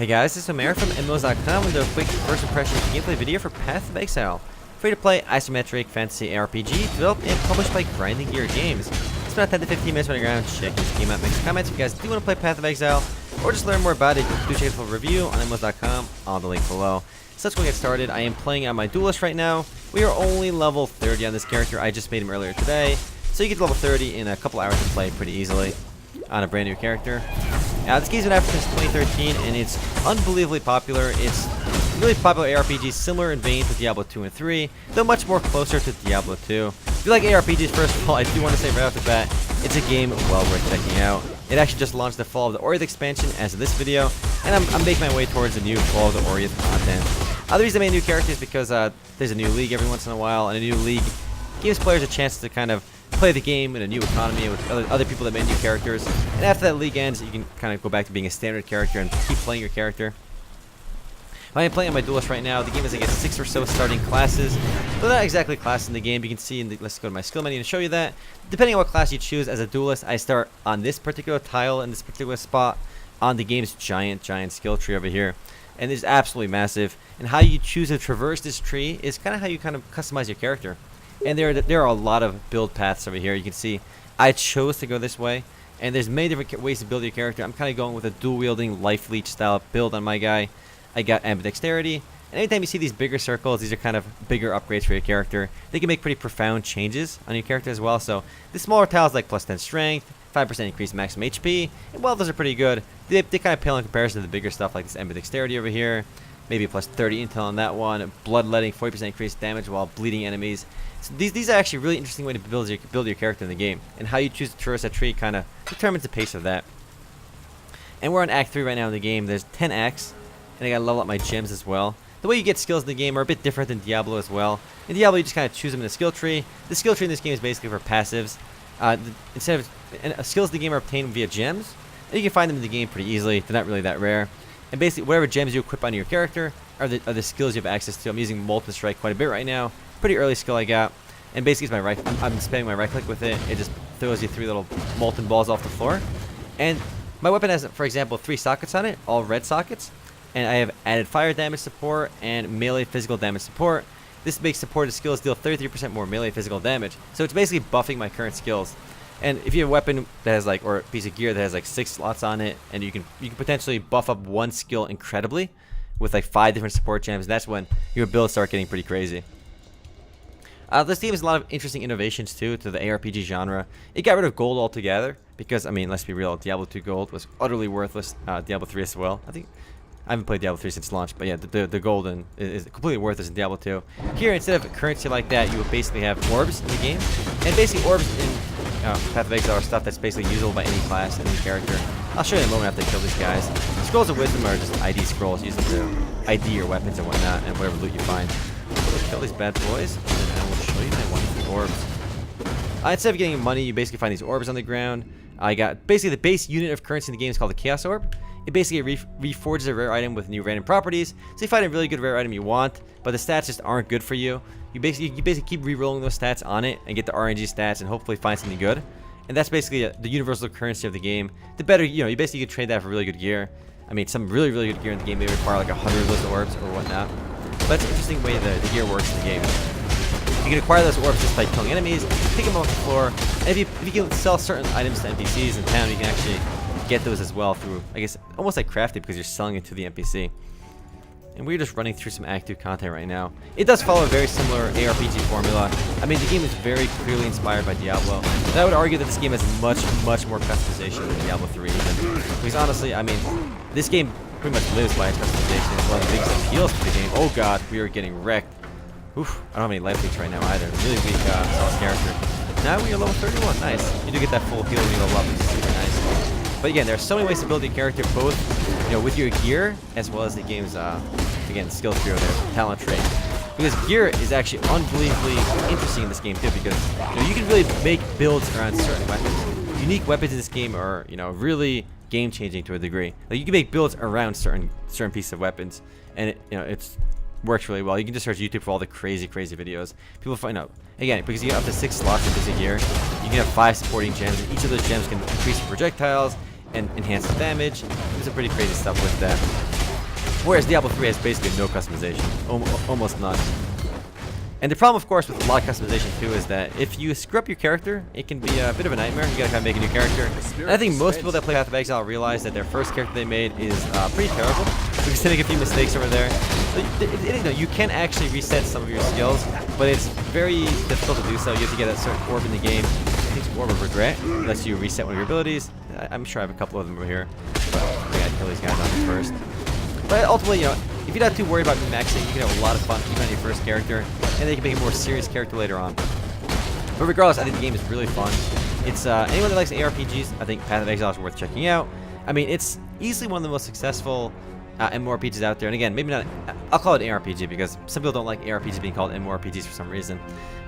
Hey guys, this is Omer from MMOs.com with a quick first impression gameplay video for Path of Exile. Free-to-play isometric fantasy ARPG developed and published by Grinding Gear Games. It's about 10 to 15 minutes running around, checking this game out, make some comments if you guys do want to play Path of Exile, or just learn more about it. Do check a full review on MMOs.com, on the link below. So let's go get started. I am playing on my duelist right now. We are only level 30 on this character. I just made him earlier today. So you get to level 30 in a couple hours to play pretty easily on a brand new character. This game's been out since 2013, and it's unbelievably popular. It's really popular ARPG, similar in vein to Diablo 2 and 3, though much more closer to Diablo 2. If you like ARPGs, first of all, I do want to say right off the bat, it's a game well worth checking out. It actually just launched the Fall of the Orioth expansion as of this video, and I'm making my way towards the new Fall of the Orioth content. The reason I made new characters is because there's a new league every once in a while, and a new league gives players a chance to kind of play the game in a new economy with other people that made new characters. And after that league ends, you can kind of go back to being a standard character and keep playing your character. I am playing on my duelist right now. The game has, I guess, 6 or so starting classes. They're not exactly classes in the game. You can see let's go to my skill menu and show you that. Depending on what class you choose as a duelist, I start on this particular tile in this particular spot on the game's giant skill tree over here. And it's absolutely massive. And how you choose to traverse this tree is kind of how you kind of customize your character. And there are a lot of build paths over here. You can see I chose to go this way, and there's many different ways to build your character. I'm kind of going with a dual-wielding life leech style build on my guy. I got ambidexterity, and anytime you see these bigger circles, these are kind of bigger upgrades for your character. They can make pretty profound changes on your character as well. So the smaller tiles like plus 10 strength, 5% increased maximum HP, and while those are pretty good, they kind of pale in comparison to the bigger stuff like this ambidexterity over here. Maybe plus 30 intel on that one. Bloodletting, 40% increased damage while bleeding enemies. So these are actually really interesting way to build your character in the game. And how you choose to traverse that tree kind of determines the pace of that. And we're on Act 3 right now in the game. There's 10 acts. And I gotta level up my gems as well. The way you get skills in the game are a bit different than Diablo as well. In Diablo, you just kind of choose them in a skill tree. The skill tree in this game is basically for passives. Instead of skills in the game are obtained via gems. And you can find them in the game pretty easily. They're not really that rare. And basically, whatever gems you equip on your character are the skills you have access to. I'm using Molten Strike quite a bit right now. Pretty early skill I got. And basically, it's my right. I'm spamming my right click with it. It just throws you 3 little molten balls off the floor. And my weapon has, for example, 3 sockets on it, all red sockets. And I have added fire damage support and melee physical damage support. This makes supported skills deal 33% more melee physical damage. So it's basically buffing my current skills. And if you have a weapon that has or a piece of gear that has 6 slots on it, and you can potentially buff up one skill incredibly with 5 different support gems, that's when your builds start getting pretty crazy. This game has a lot of interesting innovations too to the ARPG genre. It got rid of gold altogether because, I mean, let's be real, Diablo 2 gold was utterly worthless. Diablo 3 as well. I haven't played Diablo 3 since launch, but yeah, the golden is completely worthless in Diablo 2. Here, instead of currency like that, you will basically have orbs in the game, and basically orbs in Path of Exile are stuff that's basically usable by any class and any character. I'll show you in a moment after I kill these guys. Scrolls of Wisdom are just ID scrolls, use them to ID your weapons and whatnot, and whatever loot you find. Let's kill these bad boys, and I will show you my wonderful orbs. Instead of getting money, you basically find these orbs on the ground. I got basically the base unit of currency in the game is called the Chaos Orb. It basically reforges a rare item with new random properties. So you find a really good rare item you want, but the stats just aren't good for you. You basically keep re-rolling those stats on it and get the RNG stats and hopefully find something good. And that's basically the universal currency of the game. The better, you basically could trade that for really good gear. I mean, some really good gear in the game may require 100 of those orbs or whatnot. But it's an interesting way the gear works in the game. You can acquire those orbs just by killing enemies, pick them off the floor, and if you can sell certain items to NPCs in town, you can actually get those as well through, I guess, almost like crafting because you're selling it to the NPC. And we're just running through some Act 2 content right now. It does follow a very similar ARPG formula. I mean, the game is very clearly inspired by Diablo. And I would argue that this game has much more customization than Diablo 3 even. Because honestly, I mean, this game pretty much lives by its customization. It's one of the biggest appeals to the game. Oh god, we are getting wrecked. Oof, I don't have any life leech right now either. Really weak Sauce character. Now we are level 31. Nice. You do get that full heal when you level up, which is super nice. But again, there are so many ways to build your character, both with your gear as well as the game's again skill tree or their talent tree. Because gear is actually unbelievably interesting in this game too, because you can really make builds around certain weapons. Unique weapons in this game are really game changing to a degree. You can make builds around certain pieces of weapons, and it's works really well. You can just search YouTube for all the crazy videos. People find out again because you get up to 6 slots of this gear. You can have 5 supporting gems, and each of those gems can increase your projectiles and enhance the damage. Do some pretty crazy stuff with that. Whereas Diablo 3 has basically no customization, almost none. And the problem, of course, with a lot of customization too is that if you screw up your character, it can be a bit of a nightmare. You gotta kind of make a new character. And I think most people that play Path of Exile realize that their first character they made is pretty terrible because they make a few mistakes over there. You can actually reset some of your skills, but it's very difficult to do so. You have to get a certain orb in the game. I think it's Orb of Regret. It lets you reset one of your abilities. I'm sure I have a couple of them over here, but I gotta kill these guys on first. But ultimately, if you're not too worried about maxing, you can have a lot of fun even on your first character, and then you can make a more serious character later on. But regardless, I think the game is really fun. It's anyone that likes ARPGs, I think Path of Exile is worth checking out. I mean, it's easily one of the most successful MMORPGs out there. And again, maybe not, I'll call it ARPG because some people don't like ARPGs being called MMORPGs for some reason.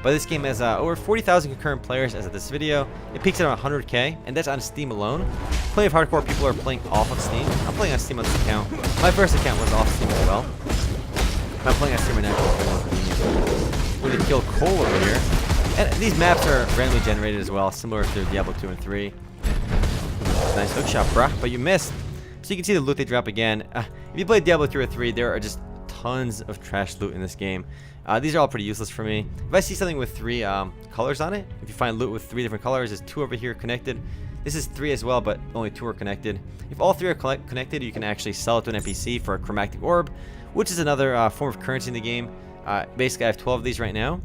But this game has over 40,000 concurrent players as of this video. It peaks at around 100k, and that's on Steam alone. Plenty of hardcore people are playing off of Steam. I'm playing on Steam on this account. My first account was off Steam as well. I'm playing on Steam right now. We're going to kill Cole over here. And these maps are randomly generated as well, similar to Diablo 2 and 3. Nice hookshot, bruh, but you missed. So you can see the loot they drop again. If you play Diablo 2 or 3, there are just tons of trash loot in this game. These are all pretty useless for me. If I see something with 3 colors on it, if you find loot with 3 different colors, there's 2 over here connected. This is 3 as well, but only 2 are connected. If all 3 are connected, you can actually sell it to an NPC for a Chromatic Orb, which is another form of currency in the game. Basically, I have 12 of these right now.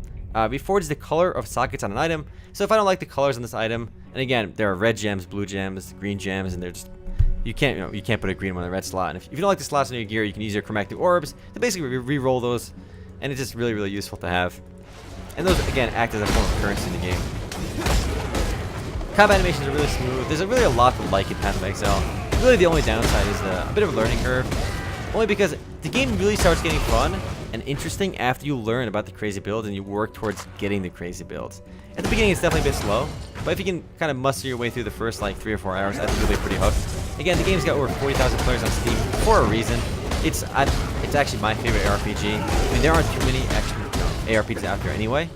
We forge the color of sockets on an item. So if I don't like the colors on this item, and again, there are red gems, blue gems, green gems, and they're just you can't put a green one in the red slot. And if you don't like the slots in your gear, you can use your Chromatic Orbs to basically re-roll those, and it's just really, really useful to have. And those again act as a form of currency in the game. Combat animations are really smooth. There's really a lot to like in Path of Exile. Really, the only downside is a bit of a learning curve. Only because the game really starts getting fun and interesting after you learn about the crazy builds and you work towards getting the crazy builds. At the beginning, it's definitely a bit slow, but if you can kind of muster your way through the first like 3 or 4 hours, I think you'll be pretty hooked. Again, the game's got over 40,000 players on Steam for a reason. It's actually my favorite ARPG. I mean, there aren't too many action ARPGs out there anyway,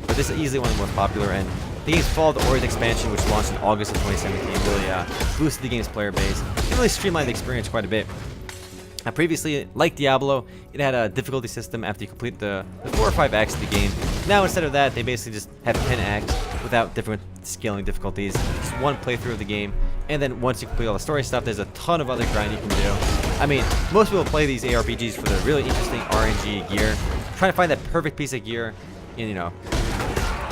but this is easily one of the most popular. And the game's followed the Ori's expansion, which launched in August of 2017, really boosted the game's player base and really streamlined the experience quite a bit. Previously, like Diablo, it had a difficulty system after you complete the 4 or 5 acts of the game. Now, instead of that, they basically just have 10 acts without different scaling difficulties. Just one playthrough of the game, and then once you complete all the story stuff, there's a ton of other grind you can do. I mean, most people play these ARPGs for the really interesting RNG gear. Trying to find that perfect piece of gear, and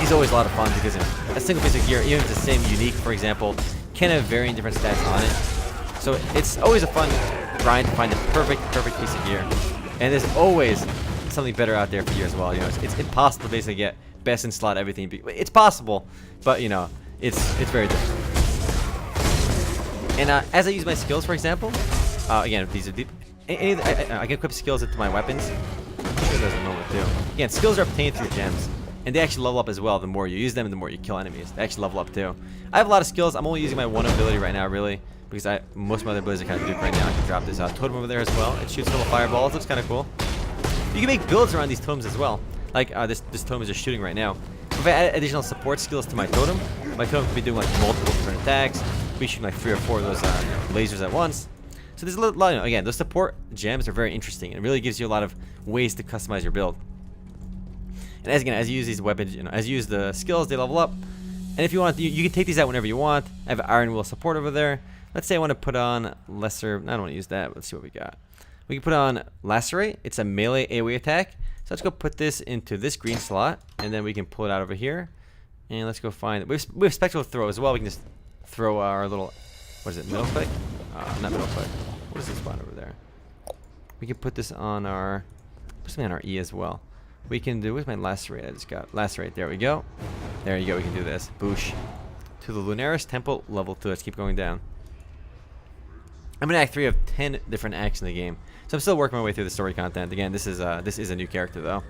it's always a lot of fun because a single piece of gear, even if it's the same unique, for example, can have varying different stats on it. So it's always a fun grind to find the perfect piece of gear, and there's always something better out there for you as well. It's impossible to basically get best in slot everything. It's possible, but it's very difficult. And as I use my skills, for example, again, these are deep. I can equip skills into my weapons. I'm sure there's a moment too. Again, skills are obtained through gems, and they actually level up as well. The more you use them, and the more you kill enemies, they actually level up too. I have a lot of skills. I'm only using my one ability right now, really. Because most of my other abilities are kind of Duke right now. I can drop this totem over there as well. It shoots little fireballs. Looks kind of cool. You can make builds around these totems as well. Like this totem is just shooting right now. If I add additional support skills to my totem could be doing like multiple different attacks. Be shooting like 3 or 4 of those lasers at once. So there's a lot. Again, those support gems are very interesting. It really gives you a lot of ways to customize your build. And as you use these weapons, as you use the skills, they level up. And if you want, you can take these out whenever you want. I have Iron Will support over there. Let's say I want to put on lesser. I don't want to use that. Let's see what we got. We can put on Lacerate. It's a melee AoE attack. So let's go put this into this green slot, and then we can pull it out over here. And let's go find. We have Spectral Throw as well. We can just throw our little. What is it? Middle click? Not middle click. What is this spot over there? We can put this on our. Put something on our E as well. We can do. Where's my Lacerate? I just got Lacerate. There we go. There you go. We can do this. Boosh. To the Lunaris Temple, level 2. Let's keep going down. I'm in Act 3 of 10 different acts in the game, so I'm still working my way through the story content. Again, this is a new character though,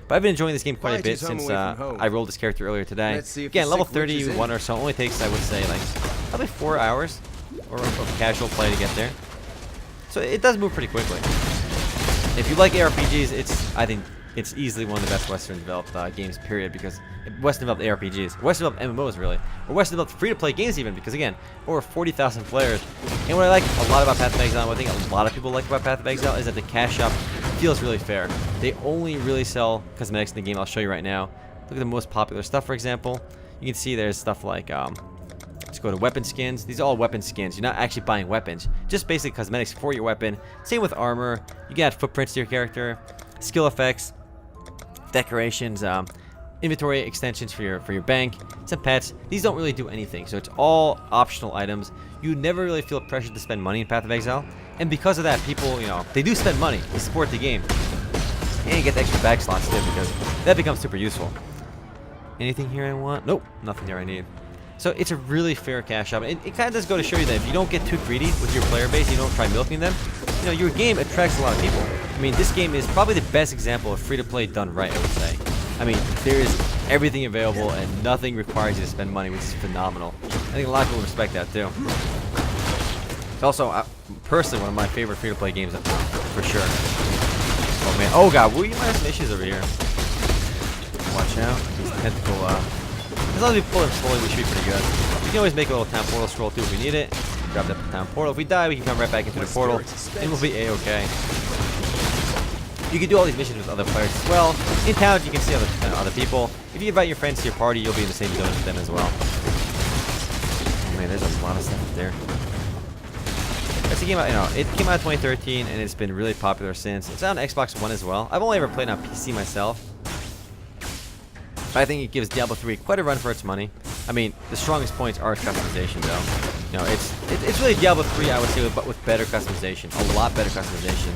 but I've been enjoying this game quite a bit since I rolled this character earlier today. Again, level 31 or so only takes, I would say, like probably 4 hours or of casual play to get there. So it does move pretty quickly. If you like ARPGs, I think it's easily one of the best Western developed games, period, because Western developed ARPGs, Western developed MMOs, really, or Western developed free-to-play games even, because again, over 40,000 players. And what I like a lot about Path of Exile, what I think a lot of people like about Path of Exile, is that the cash shop feels really fair. They only really sell cosmetics in the game. I'll show you right now. Look at the most popular stuff, for example. You can see there's stuff like, let's go to weapon skins. These are all weapon skins. You're not actually buying weapons, just basic cosmetics for your weapon. Same with armor. You can add footprints to your character, skill effects, decorations, inventory extensions for your bank, some pets. These don't really do anything, so it's all optional items. You never really feel pressured to spend money in Path of Exile, and because of that, people, they do spend money to support the game, and you get the extra bag slots too, because that becomes super useful. Anything here I want? Nope, nothing here I need. So it's a really fair cash shop. It kind of does go to show you that if you don't get too greedy with your player base, you don't try milking them, your game attracts a lot of people. I mean, this game is probably the best example of free-to-play done right, I would say. I mean, there is everything available and nothing requires you to spend money, which is phenomenal. I think a lot of people respect that too. It's also, personally, one of my favorite free-to-play games, for sure. Oh man, oh god, we might have some issues over here. Watch out, these tentacle, as long as we pull them slowly, we should be pretty good. We can always make a little town portal scroll too if we need it. Grab that town portal. If we die, we can come right back into the portal, and we'll be a-okay. You can do all these missions with other players as well. In town, you can see other people. If you invite your friends to your party, you'll be in the same zone as them as well. Oh man, there's a lot of stuff up there. It's a game, it came out in 2013, and it's been really popular since. It's on Xbox One as well. I've only ever played on PC myself. But I think it gives Diablo 3 quite a run for its money. I mean, the strongest points are customization, though. It's really Diablo 3, I would say, but with better customization, a lot better customization,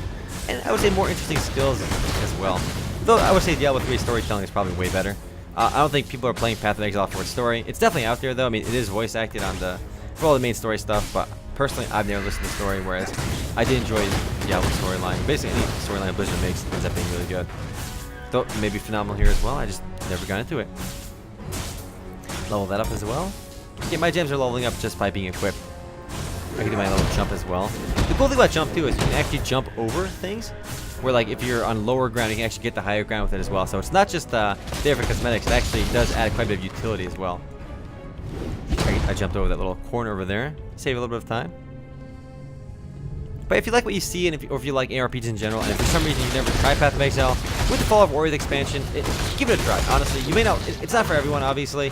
and I would say more interesting skills as well. Though I would say Diablo 3 storytelling is probably way better. I don't think people are playing Path of Exile for its story. It's definitely out there, though. I mean, it is voice acted for all the main story stuff, but personally, I've never listened to the story. Whereas I did enjoy Diablo's storyline. Basically, any storyline Blizzard makes ends up being really good. Though maybe phenomenal here as well. I just never got into it. Level that up as well. Yeah, my gems are leveling up just by being equipped. I can do my little jump as well. The cool thing about jump too is you can actually jump over things. Where like if you're on lower ground, you can actually get the higher ground with it as well. So it's not just there for cosmetics. It actually does add quite a bit of utility as well. I jumped over that little corner over there. Save a little bit of time. But if you like what you see, and or if you like ARPGs in general, and if for some reason you've never tried Path of Exile, with the Fall of Orioth expansion, give it a try. Honestly, you may not. It's not for everyone, obviously.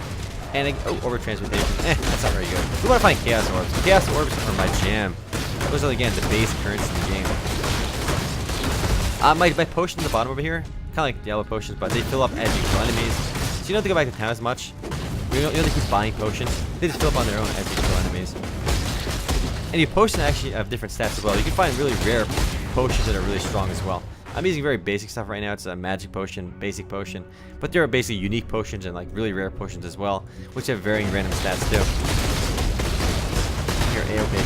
And over transmutation, that's not very good. We want to find Chaos Orbs. Chaos Orbs are my jam. Those are again the base currency in the game. My potions at the bottom over here, kind of like Diablo potions, but they fill up as you kill enemies, so you don't have to go back to town as much. You don't have to keep buying potions. They just fill up on their own as you kill enemies. And your potions actually have different stats as well. You can find really rare potions that are really strong as well. I'm using very basic stuff right now. It's a magic potion, basic potion, but there are basically unique potions and like really rare potions as well, which have varying random stats too. You're A-OK.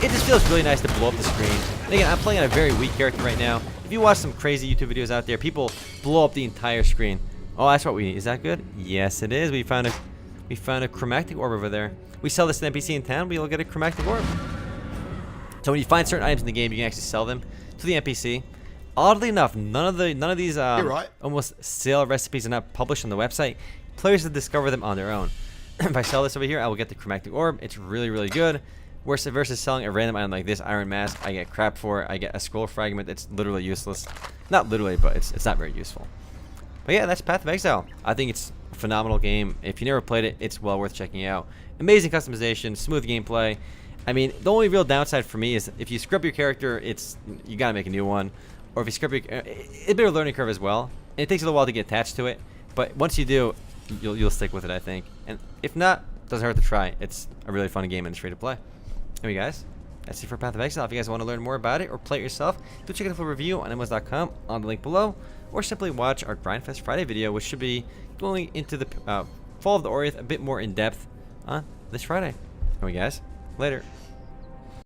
It just feels really nice to blow up the screen. And again, I'm playing on a very weak character right now. If you watch some crazy YouTube videos out there, people blow up the entire screen. Oh, that's what we need. Is that good? Yes, it is. We found a Chromatic Orb over there. We sell this to an NPC in town, we'll get a Chromatic Orb. So when you find certain items in the game, you can actually sell them to the NPC. Oddly enough, none of these almost sale recipes are not published on the website. Players have discovered them on their own. If I sell this over here, I will get the Chromatic Orb. It's really, really good. Versus selling a random item like this Iron Mask, I get crap for it. I get a scroll fragment that's literally useless. Not literally, but it's not very useful. But yeah, that's Path of Exile. I think it's a phenomenal game. If you never played it, it's well worth checking out. Amazing customization, smooth gameplay. I mean, the only real downside for me is if you scrub your character, you gotta make a new one. Or if you scrub it's a bit of a learning curve as well. And it takes a little while to get attached to it. But once you do, you'll stick with it, I think. And if not, it doesn't hurt to try. It's a really fun game and it's free to play. Anyway, guys, that's it for Path of Exile. If you guys want to learn more about it or play it yourself, go check out the full review on MMOs.com on the link below. Or simply watch our Grindfest Friday video, which should be going into the Fall of the Orioth a bit more in depth on this Friday. Anyway, guys, later.